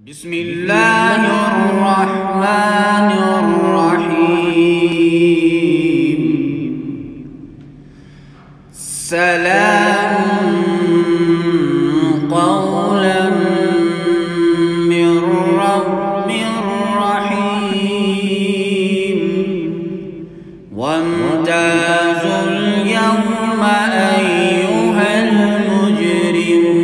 بسم الله الرحمن الرحيم. سلام قولا من رب رحيم. وامتازوا اليوم أيها المجرمون.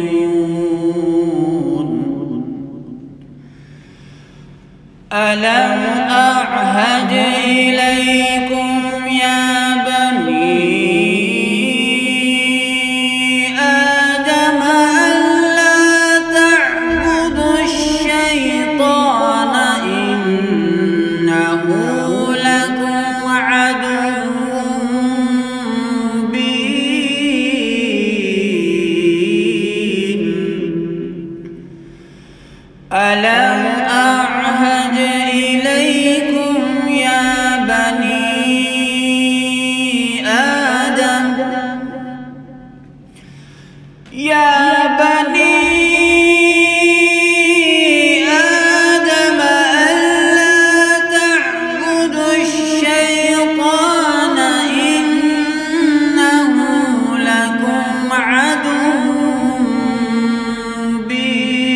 ألم أعهد إليكم يا بني آدم ألا تعبدوا الشيطان إنه لكم عدو مبين. ألم أعهد إليكم يا بني آدم ألا تعبدوا الشيطان إنه لكم عدو مبين.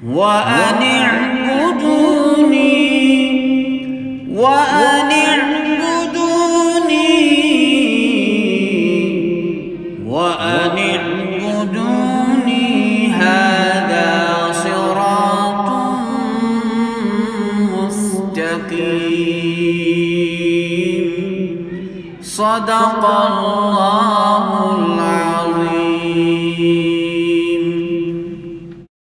وأن اعبدوني هذا صراط مستقيم. صدق الله العظيم.